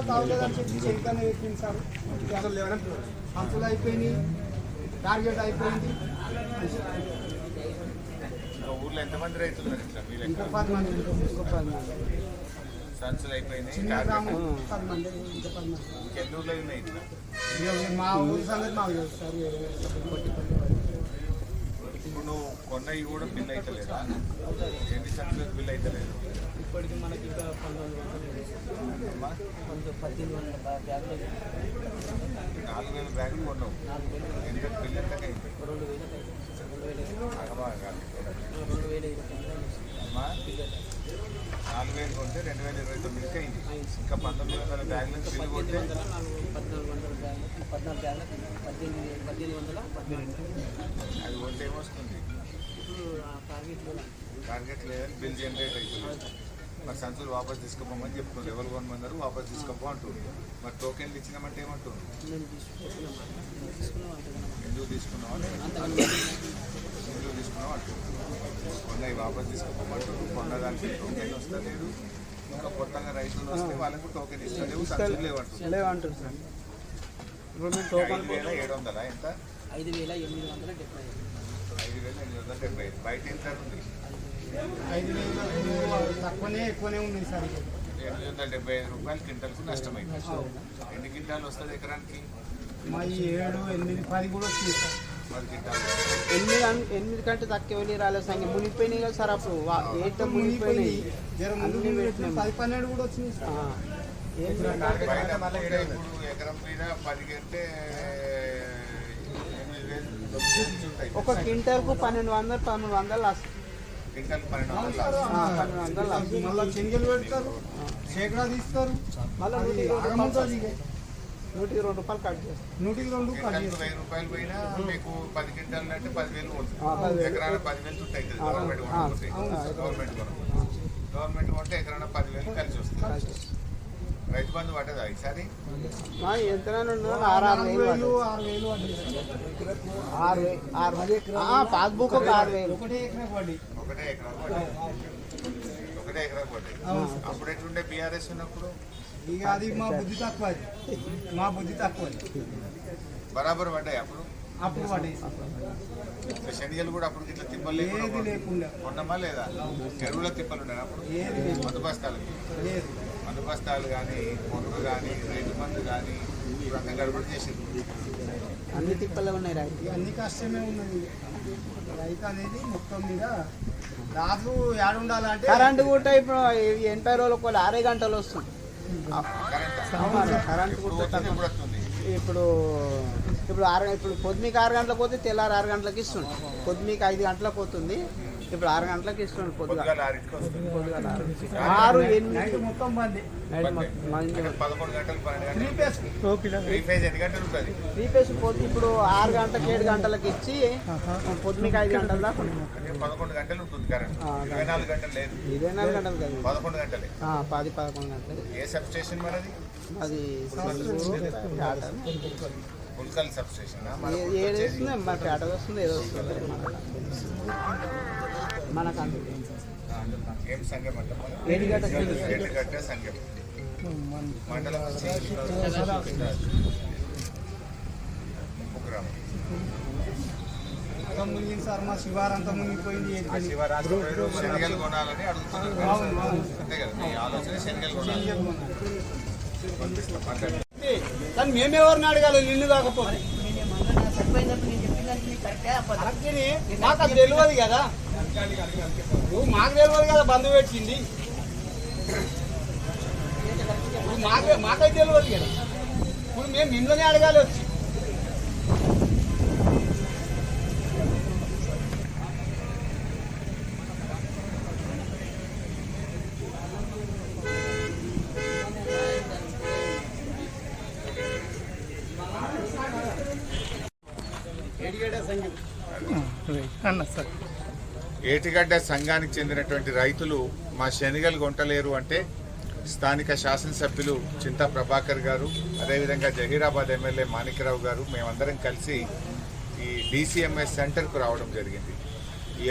తాగలేదని చెప్పి చెరికనే పెట్టింది సార్. అంతులు అయిపోయినాయి, టార్గెట్ అయిపోయింది. ఊర్లో ఎంతమంది రైతులు ఇంకా 10 మంది సంచులు అయిపోయినాయి. ఎన్ని ఊర్లో ఉన్నాయి ఇట్లా? మా ఊరి సంగతి మాకు తెలుసు సార్. ఇప్పుడు నువ్వు కొన్నవి కూడా బిల్ అవుతలేదా? ఎన్ని సంచులకు బిల్ అవుతలేదు? ఇప్పటికి మనకి ఇంకా 1800 బ్యాగులు 4000 బ్యాగులు కొన్నావు. ఎంత బిల్ ఎంత అయింది? 4000 కొంటే 2029కి అయింది. ఇంకా 1900 బ్యాగులకు బిల్లు కొట్టే 1400 బ్యాగులు 14 బ్యాగులకు 1800 అది కొంటే ఏమొస్తుంది? ఇప్పుడు టార్గెట్ లేదని బిల్ జనరేట్ అవుతుంది. మరి సంచులు వాపస్ తీసుకోపోమని చెప్తున్నారు. ఎవరు కొనమన్నారు వాపస్ తీసుకోపో అంటుంది. మరి టోకెన్లు ఇచ్చినామంటే ఏమంటుంది? ఎందుకు తీసుకున్నావు అంటుంది. కొన్నవి వాపస్ తీసుకోపోమంటారు. కొన్నదానికి టోకెన్ వస్తలేదు. ఇంకా కొత్తగా రైతులు వస్తే వాళ్ళకు టోకెన్ ఇస్తలేవు, సంచులు లేవంటారు సార్. ఇప్పుడు 5700 ఎంత? 5875. 5875. బయట ఎంత ఉంది? 5000 తక్కువనే ఎక్కువనే ఉంది సార్. 875 రూపాయలు క్వింటల్కు నష్టమైంది. ఎన్ని క్వింటాలు వస్తుంది ఎకరానికి? మా 7, 8, 10 కూడా వచ్చింది సార్. 10 క్వింటాలు. 8 కంటే తక్కువ వెళ్ళి రాలేదు సంఖ్య మునిగిపోయినాయి కదా సార్. అప్పుడు మునిగిపోయినాయి. జర ముందు 10-12 కూడా వచ్చింది సార్. ఇప్పుడు ఎకరం మీద 10 కంటే 8000 ఒక క్వింటల్కు 1200 లాస్. క్వింటల్ 1200 మళ్ళీ శనగలు పెడతారు, సేకడా తీస్తారు, మళ్ళీ 102 రూపాయలు కట్ చేస్తారు. 102 కట్ చేస్తారు. 1000 రూపాయలు పోయినా మీకు 10 క్వింటాలు అంటే 10,000 పోతుంది. ఎకరాన 10,000 చుట్టూ అవుతుంది. గవర్నమెంట్ కొంటే ఎకరాన 10,000 కలిసి వస్తుంది. రైతు బంధు పడ్డదా ఈసారి? పాస్బుక్ 6000. ఒకటే ఎకరా పడ్డాయి. అప్పుడు ఎట్లుండే బీఆర్ఎస్ ఉన్నప్పుడు? ఇక అది మా బుద్ధి తక్కువ. బరాబర్ పడ్డాయి అప్పుడు పడ్డాయి. శనిగలు కూడా అప్పుడు ఇట్లా తిప్పలు లేకుండా కొన్నమా లేదా? చెరువులో తిప్పలు ఉన్నాయి అప్పుడు. మందు బస్తాలు కానీ పొరుగు కానీ రైతు మందు కానీ ఇవంతా గడబడి చేసింది. అన్ని తిప్పలే ఉన్నాయి రైతు. అన్ని కష్టమే ఉన్నది. రైతు అనేది మొత్తం మీద రాజు ఏడుండాలంటే కరెంటు కూడా ఇప్పుడు 80 రోజులకు 6 గంటలు వస్తుంది. కరెంటు కూడా ఇప్పుడు పొద్దుమీకు 6 గంటలకు పోతే తెల్లారి 6 గంటలకు ఇస్తుంది. పొద్దుమీకు 5 గంటలకు పోతుంది, ఇప్పుడు 6 గంటలకు ఇస్తుంది. పొద్దుగా 6, 8 మొత్తం బండి. 11 గంటలు 12 గంటలు ఇప్పుడు 6 గంటలకు 7 గంటలకు ఇచ్చి పొద్దునికి 5 గంటల దాకా 11 గంటలు ఉంటుంది కరెంట్. 24 గంటలు లేదు. 24 గంటలు కాదు, 11 గంటలే. 10-11 గంటలు. ఏ సబ్ స్టేషన్ మనది? అది పుల్కల్ సబ్ స్టేషన్. ఏది వస్తుంది మన పేట వస్తుంది, ఏదో వస్తుంది మనకు. ఏం సంఘం అంటే? ఏటిగడ్డ సంఘం మండలం మునిగింది సార్. మా శివారంతా మునిగిపోయింది. శనగలు కొనాలని అడుగుతున్నారు అంతే కదా? మీ ఆలోచన శనగలు కొనాలి. కానీ మేమెవరిని అడగాలి? నిన్ను కాకపోతే మాకు అది తెలియదు కదా. మాకు తెలియదు కదా బంధు పెట్టింది. మాకైతే తెలియదు కదా. ఇప్పుడు మేము నిన్ననే అడగాలి వచ్చి. ఏటిగడ్డ సంఘానికి చెందినటువంటి రైతులు మా శనగలు కొంటలేరు అంటే స్థానిక శాసనసభ్యులు చింతా ప్రభాకర్ గారు, అదేవిధంగా జహీరాబాద్ ఎమ్మెల్యే మాణిక్యరావు గారు మేమందరం కలిసి ఈ DCMS సెంటర్కు రావడం జరిగింది.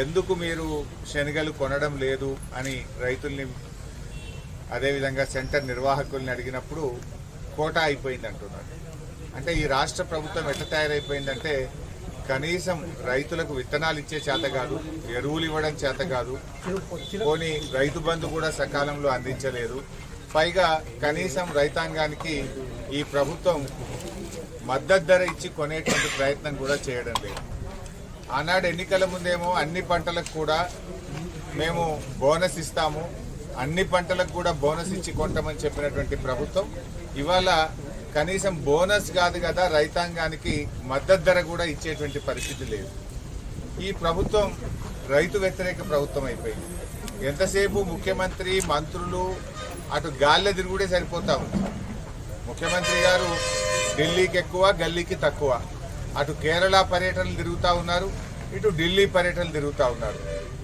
ఎందుకు మీరు శనగలు కొనడం లేదు అని రైతుల్ని, అదేవిధంగా సెంటర్ నిర్వాహకుల్ని అడిగినప్పుడు కోటా అయిపోయింది అంటున్నారు. అంటే ఈ రాష్ట్ర ప్రభుత్వం ఎట్లా తయారైపోయిందంటే కనీసం రైతులకు విత్తనాలు ఇచ్చే చేత కాదు, ఎరువులు ఇవ్వడం చేత కాదు, పోనీ రైతు బంధు కూడా సకాలంలో అందించలేదు. పైగా కనీసం రైతాంగానికి ఈ ప్రభుత్వం మద్దతు ధర ఇచ్చి కొనేటువంటి ప్రయత్నం కూడా చేయడం లేదు. ఆనాడు ఎన్నికల ముందేమో అన్ని పంటలకు కూడా మేము బోనస్ ఇస్తాము, అన్ని పంటలకు కూడా బోనస్ ఇచ్చి కొంటామని చెప్పినటువంటి ప్రభుత్వం ఇవాళ కనీసం బోనస్ కాదు కదా రైతాంగానికి మద్దతు ధర కూడా ఇచ్చేటువంటి పరిస్థితి లేదు. ఈ ప్రభుత్వం రైతు వ్యతిరేక ప్రభుత్వం అయిపోయింది. ఎంతసేపు ముఖ్యమంత్రి మంత్రులు అటు గాల్లో తిరుగుడే సరిపోతా ఉంది. ముఖ్యమంత్రి గారు ఢిల్లీకి ఎక్కువ, గల్లీకి తక్కువ. అటు కేరళ పర్యటనలు తిరుగుతూ ఉన్నారు, ఇటు ఢిల్లీ పర్యటనలు తిరుగుతూ ఉన్నారు.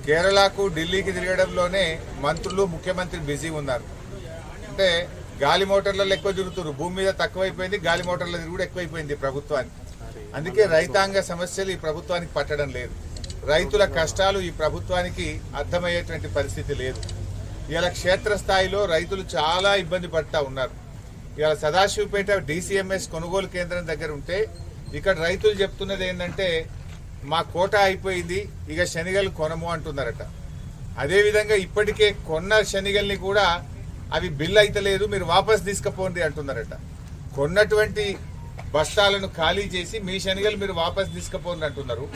కేరళకు ఢిల్లీకి తిరగడంలోనే మంత్రులు ముఖ్యమంత్రి బిజీ ఉన్నారు. అంటే గాలి మోటార్లలో ఎక్కువ తిరుగుతున్నారు, భూమి మీద తక్కువైపోయింది, గాలి మోటార్ల తిరుగుడు ఎక్కువైపోయింది ప్రభుత్వానికి. అందుకే రైతాంగ సమస్యలు ఈ ప్రభుత్వానికి పట్టడం లేదు, రైతుల కష్టాలు ఈ ప్రభుత్వానికి అర్థమయ్యేటువంటి పరిస్థితి లేదు. ఇలా క్షేత్రస్థాయిలో రైతులు చాలా ఇబ్బంది పడుతూ ఉన్నారు. ఇవాళ సదాశివపేట DCMS కొనుగోలు కేంద్రం దగ్గర ఉంటే ఇక్కడ రైతులు చెప్తున్నది ఏంటంటే మా కోటా అయిపోయింది, ఇక శనిగలు కొనము అంటున్నారట. అదేవిధంగా ఇప్పటికే కొన్న శనిగల్ని కూడా అవి బిల్ అయితే లేదు, మీరు వాపస్ తీసుకుపోండి అంటున్నారట. కొన్నటువంటి బస్తాలను ఖాళీ చేసి మీ శనిగలు మీరు వాపస్ తీసుకుపోండి అంటున్నారు.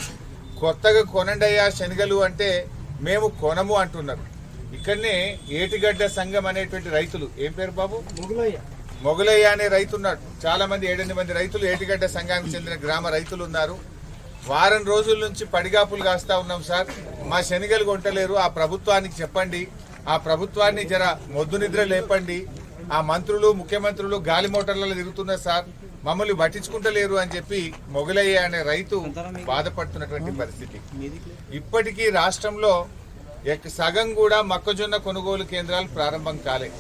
కొత్తగా కొనండయ్యా శనిగలు అంటే మేము కొనము అంటున్నారు. ఇక్కడనే ఏటిగడ్డ సంఘం అనేటువంటి రైతులు, ఏం పేరు బాబు, మొగలయ్య అనే రైతు ఉన్నాడు. చాలా మంది 7-8 మంది రైతులు ఏటిగడ్డ సంఘానికి చెందిన గ్రామ రైతులు ఉన్నారు. వారం రోజుల నుంచి పడిగాపులు కాస్తా ఉన్నాం సార్, మా శనిగలు కొంటలేరు, ఆ ప్రభుత్వానికి చెప్పండి, ఆ ప్రభుత్వాన్ని జర మొద్దు నిద్ర లేపండి, ఆ మంత్రులు ముఖ్యమంత్రులు గాలి మోటార్లలో తిరుగుతున్నారు సార్, మమ్మల్ని పట్టించుకుంటలేరు అని చెప్పి మొగలయ్య అనే రైతు బాధపడుతున్నటువంటి పరిస్థితి. ఇప్పటికీ రాష్ట్రంలో సగం కూడా మొక్కజొన్న కొనుగోలు కేంద్రాలు ప్రారంభం కాలే.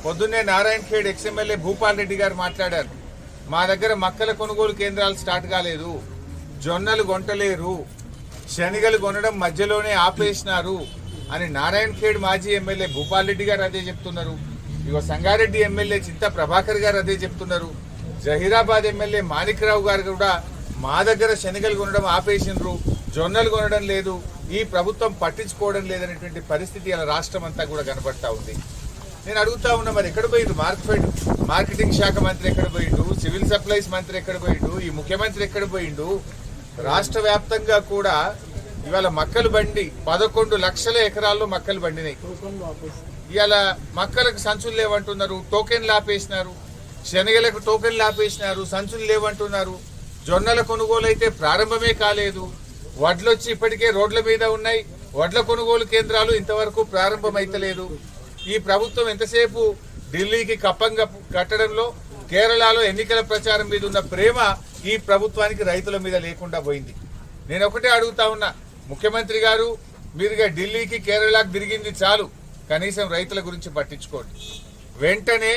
పొద్దున్నే నారాయణఖేడ్ XMLA భూపాల్ రెడ్డి గారు మాట్లాడారు, మా దగ్గర మక్కల కొనుగోలు కేంద్రాలు స్టార్ట్ కాలేదు, జొన్నలు కొంటలేరు, శనిగలు కొనడం మధ్యలోనే ఆపేసినారు అని నారాయణఖేడ్ మాజీ ఎమ్మెల్యే భూపాల్ రెడ్డి గారు అదే చెప్తున్నారు. ఇగో సంగారెడ్డి ఎమ్మెల్యే చింతా ప్రభాకర్ గారు అదే చెప్తున్నారు. జహీరాబాద్ ఎమ్మెల్యే మాణిక్రావు గారు కూడా మా దగ్గర శనిగలు కొనడం ఆపేసినరు, జొన్నలు కొనడం లేదు, ఈ ప్రభుత్వం పట్టించుకోవడం లేదనేటువంటి పరిస్థితి ఇలా రాష్ట్రం అంతా కూడా కనబడతా ఉంది. నేను అడుగుతా ఉన్నా, మరి ఎక్కడ పోయిండు మార్కెటింగ్ శాఖ మంత్రి, ఎక్కడ పోయిండు సివిల్ సప్లైస్ మంత్రి, ఎక్కడ పోయిండు ఈ ముఖ్యమంత్రి, ఎక్కడ పోయిండు? రాష్ట్ర వ్యాప్తంగా కూడా ఇవాళ మక్కలు బండి 11 లక్షల ఎకరాల్లో మక్కలు బండినాయి. ఇవాళ మక్కలకు సంచులు లేవంటున్నారు, టోకెన్లు ఆపేసినారు, శనగలకు టోకెన్లు ఆపేసినారు, సంచులు లేవంటున్నారు. జొన్నల కొనుగోలు అయితే ప్రారంభమే కాలేదు. వడ్లొచ్చి ఇప్పటికే రోడ్ల మీద ఉన్నాయి, వడ్ల కొనుగోలు కేంద్రాలు ఇంతవరకు ప్రారంభమైతలేదు. ఈ ప్రభుత్వం ఎంతసేపు ఢిల్లీకి కప్పంగా కట్టడంలో, కేరళలో ఎన్నికల ప్రచారం మీద ఉన్న ప్రేమ ఈ ప్రభుత్వానికి రైతుల మీద లేకుండా పోయింది. నేను ఒకటే అడుగుతా ఉన్నా, ముఖ్యమంత్రి గారు మీరుగా ఢిల్లీకి కేరళకు తిరిగింది చాలు, కనీసం రైతుల గురించి పట్టించుకోండి. వెంటనే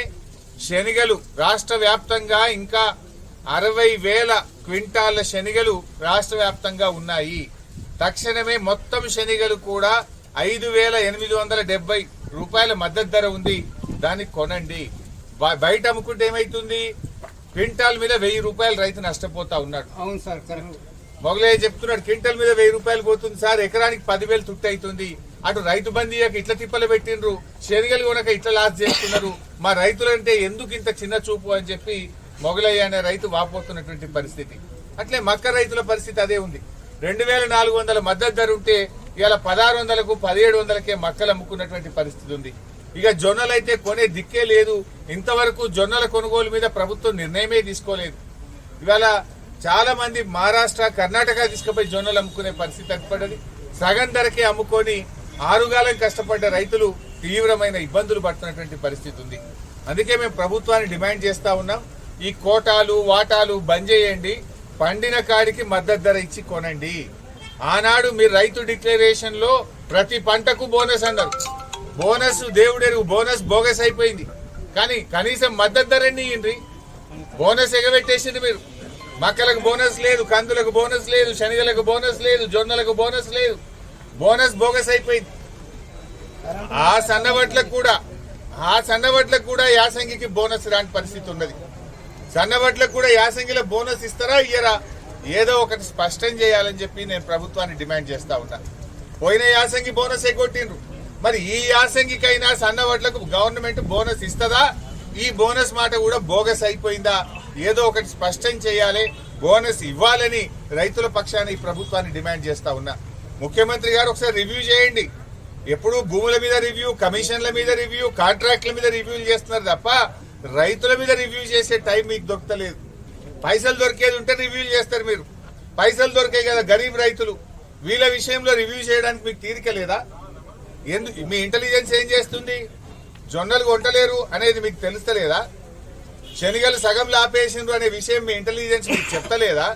శనిగలు రాష్ట్ర వ్యాప్తంగా ఇంకా 60,000 క్వింటాళ్ల శనిగలు రాష్ట్ర వ్యాప్తంగా ఉన్నాయి. తక్షణమే మొత్తం శనిగలు కూడా 5,870 రూపాయల మద్దతు ధర ఉంది, దాన్ని కొనండి. బయట అమ్ముకుంటే ఏమైతుంది, క్వింటాల్ మీద 1000 రూపాయలు రైతు నష్టపోతా ఉన్నాడు. అవును సార్, మొగలయ్య చెప్తున్నాడు, క్వింటల్ మీద 1000 రూపాయలు పోతుంది సార్, ఎకరానికి 10,000 తుట్టి అవుతుంది. అటు రైతు బంధీయక ఇట్లా తిప్పలు పెట్టిండ్రు, శనిగలు కొనక ఇట్లా లాస్ చేస్తున్నారు, మా రైతులంటే ఎందుకు ఇంత చిన్న చూపు అని చెప్పి మొగలయ్య అనే రైతు వాపోతున్నటువంటి పరిస్థితి. అట్లే మక్క రైతుల పరిస్థితి అదే ఉంది. 2,400 మద్దతు ధర ఉంటే ఇవాళ 1,600కు 1,700కే మక్కలు అమ్ముకున్నటువంటి పరిస్థితి ఉంది. ఇక జొన్నలైతే కొనే దిక్కే లేదు. ఇంతవరకు జొన్నల కొనుగోలు మీద ప్రభుత్వం నిర్ణయమే తీసుకోలేదు. ఇవాళ చాలా మంది మహారాష్ట్ర, కర్ణాటక తీసుకుపోయి జొన్నలు అమ్ముకునే పరిస్థితి ఏర్పడ్డది. సగం ధరకే అమ్ముకొని 6 కాలం కష్టపడ్డ రైతులు తీవ్రమైన ఇబ్బందులు పడుతున్నటువంటి పరిస్థితి ఉంది. అందుకే మేము ప్రభుత్వాన్ని డిమాండ్ చేస్తా ఉన్నాం, ఈ కోటాలు వాటాలు బంద్ చేయండి, పండిన కాడికి మద్దతు ధర ఇచ్చి కొనండి. ఆనాడు మీరు రైతు డిక్లరేషన్ లో ప్రతి పంటకు బోనస్ అన్నారు. బోనస్ దేవుడెరుగు, బోనస్ బోగస్ అయిపోయింది. కానీ కనీసం మద్దతు ధరని ఇయ్యండి. బోనస్ ఎగబెట్టేసింది మీరు. మక్కలకు బోనస్ లేదు, కందులకు బోనస్ లేదు, శనగలకు బోనస్ లేదు, జొన్నలకు బోనస్ లేదు. బోనస్ బోగస్ అయిపోయింది. ఆ సన్నవడ్లకు కూడా యాసంగికి బోనస్ రాని పరిస్థితి ఉన్నది. సన్నవడ్లకు కూడా యాసంగిలో బోనస్ ఇస్తారా ఇయ్యరా ఏదో ఒకటి స్పష్టం చేయాలని చెప్పి నేను ప్రభుత్వాన్ని డిమాండ్ చేస్తా ఉన్నా. పోయిన యాసంగి బోనస్ ఎగ్గొట్టిండ్రు, మరి ఈ యాసంగికైనా సన్నవడ్లకు గవర్నమెంట్ బోనస్ ఇస్తుందా? ఈ బోనస్ మాట కూడా బోగస్ అయిపోయిందా? ఏదో ఒకటి స్పష్టం చేయాలి, బోనస్ ఇవ్వాలని రైతుల పక్షాన ఈ ప్రభుత్వాన్ని డిమాండ్ చేస్తా ఉన్నా. ముఖ్యమంత్రి గారు ఒకసారి రివ్యూ చేయండి. ఎప్పుడు భూముల మీద రివ్యూ, కమిషన్ల మీద రివ్యూ, కాంట్రాక్ట్ల మీద రివ్యూలు చేస్తున్నారు తప్ప రైతుల మీద రివ్యూ చేసే టైం మీకు దొరకలేదు. పైసలు దొరికేది ఉంటే రివ్యూలు చేస్తారు మీరు. పైసలు దొరికాయి కదా గరీబ్ రైతులు, వీళ్ళ విషయంలో రివ్యూ చేయడానికి మీకు తీరిక లేదా? ఎందుకు మీ ఇంటెలిజెన్స్ ఏం చేస్తుంది? జొన్నలు కొంటలేరు అనేది మీకు తెలుస్తలేదా? శనిగలు సగంలో ఆపేసిండ్రు అనే విషయం మీ ఇంటెలిజెన్స్ మీకు చెప్తలేదా?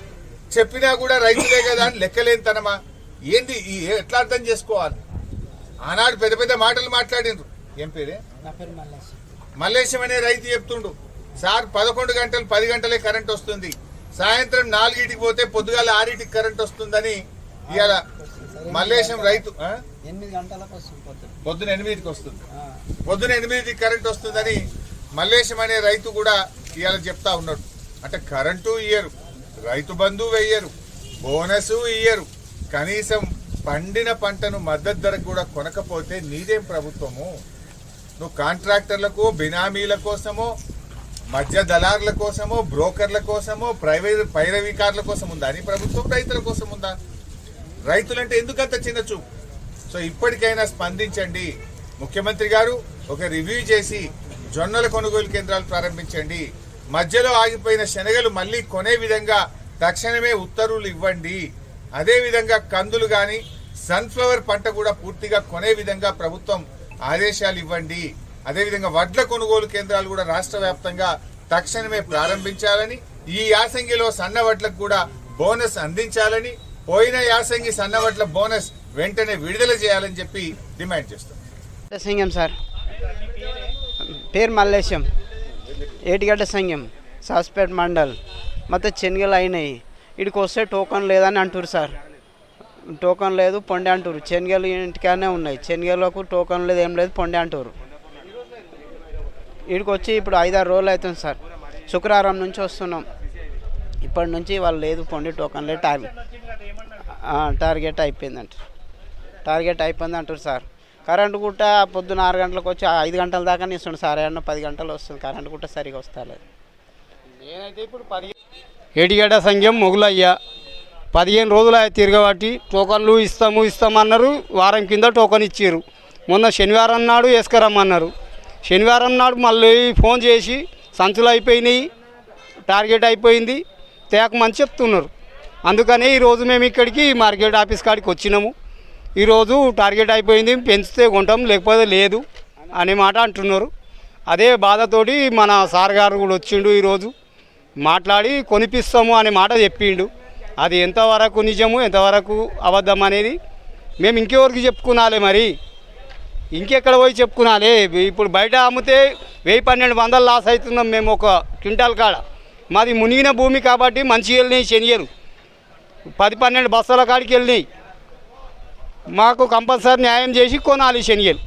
చెప్పినా కూడా రైతులే కదా అని లెక్కలేనితనమా? ఏంది ఎట్లా అర్థం చేసుకోవాలి? ఆనాడు పెద్ద పెద్ద మాటలు మాట్లాడిండ్రు. ఏం పేరే? మల్లేశం అనే రైతు చెప్తుండు, సార్ 11 గంటలు 10 గంటలే కరెంట్ వస్తుంది, సాయంత్రం 4కి పోతే పొద్దుగాల 6కి కరెంట్ వస్తుందని ఇవాళ మల్లేశం రైతు 8 గంటలకు వస్తుంది, పొద్దున 8కి వస్తుంది, పొద్దున 8కి కరెంట్ వస్తుందని మల్లేశం అనే రైతు కూడా ఇవాళ చెప్తా ఉన్నాడు. అంటే కరెంటు ఇయ్యరు, రైతు బంధు వెయ్యరు, బోనస్ ఇయ్యరు, కనీసం పండిన పంటను మద్దతు ధరకు కూడా కొనకపోతే నీదేం ప్రభుత్వము? నువ్వు కాంట్రాక్టర్లకు, బినామీల కోసమో, మధ్య దళారుల కోసమో, బ్రోకర్ల కోసమో, పైరవీకారుల కోసం ఉందా నీ ప్రభుత్వం? రైతుల కోసం ఉందా? రైతులంటే ఎందుకంత చిన్న చూపు? సో ఇప్పటికైనా స్పందించండి ముఖ్యమంత్రి గారు. ఒక రివ్యూ చేసి జొన్నల కొనుగోలు కేంద్రాలు ప్రారంభించండి. మధ్యలో ఆగిపోయిన శనగలు మళ్ళీ కొనే విధంగా తక్షణమే ఉత్తర్వులు ఇవ్వండి. అదేవిధంగా కందులు కానీ సన్ఫ్లవర్ పంట కూడా పూర్తిగా కొనే విధంగా ప్రభుత్వం ఆదేశాలు ఇవ్వండి. అదేవిధంగా వడ్ల కొనుగోలు కేంద్రాలు కూడా రాష్ట్ర వ్యాప్తంగా తక్షణమే ప్రారంభించాలని, ఈ యాసంగిలో సన్న వడ్లకు కూడా బోనస్ అందించాలని, పోయిన యాసంగి సన్న వడ్ల బోనస్ వెంటనే విడుదల చేయాలని చెప్పి డిమాండ్ చేస్తాం. సంఘం సార్, పేరు మల్లేశం, ఏటిగడ్డ సంఘం, సాస్పేట్ మండల్. మొత్తం శనగలు అయినాయి, ఇక్కడికి వస్తే టోకన్ లేదని అంటారు సార్. టోకన్ లేదు పొండి అంటారు. శనగలు ఇంటికానే ఉన్నాయి, శనగలకు టోకన్ లేదు, ఏం లేదు, పొండి అంటారు. ఇక్కడికి వచ్చి ఇప్పుడు 5-6 రోజులు అవుతుంది సార్. శుక్రవారం నుంచి వస్తున్నాం, ఇప్పటి నుంచి వాళ్ళు లేదు పొండి టోకన్ లేదు, టార్గెట్ అయిపోయిందంట, టార్గెట్ అయిపోయింది అంటారు సార్. కరెంటు గుట్ట పొద్దున 6 గంటలకు వచ్చి 5 గంటల దాకానే ఇస్తుంది సార్. ఏమన్నా 10 గంటలు వస్తుంది కరెంటు గుట్ట, సరిగా వస్తలేదు. నేనైతే ఇప్పుడు ఏటిగడ్డ సంఘం మొగులయ్య 15 రోజులు తిరగబట్టి టోకన్లు ఇస్తామన్నారు. వారం కింద టోకన్ ఇచ్చారు. మొన్న శనివారం నాడు వేసుకురమ్మన్నారు. శనివారం నాడు మళ్ళీ ఫోన్ చేసి సంచులు అయిపోయినాయి, టార్గెట్ అయిపోయింది, తేకమని చెప్తున్నారు. అందుకనే ఈరోజు మేము ఇక్కడికి మార్కెట్ ఆఫీస్ కాడికి వచ్చినాము. ఈరోజు టార్గెట్ అయిపోయింది, పెంచితే కొంటాం లేకపోతే లేదు అనే మాట అంటున్నారు. అదే బాధతోటి మన సార్ గారు కూడా వచ్చిండు, ఈరోజు మాట్లాడి కొనిపిస్తాము అనే మాట చెప్పిండు. అది ఎంతవరకు నిజము ఎంతవరకు అబద్ధం అనేది మేము ఇంకెవరికి చెప్పుకునాలి? మరి ఇంకెక్కడ పోయి చెప్పుకునాలి? ఇప్పుడు బయట అమ్మితే 1000-1200 లాస్ అవుతున్నాం మేము ఒక క్వింటాల్ కాడ. మాది మునిగిన భూమి కాబట్టి మంచిగా వెళ్ళినాయి శనిగలు, 10-12 బస్తాల కాడికి వెళ్ళినాయి. మాకు కంపల్సరీ న్యాయం చేసి కొనాలి శనిగలు.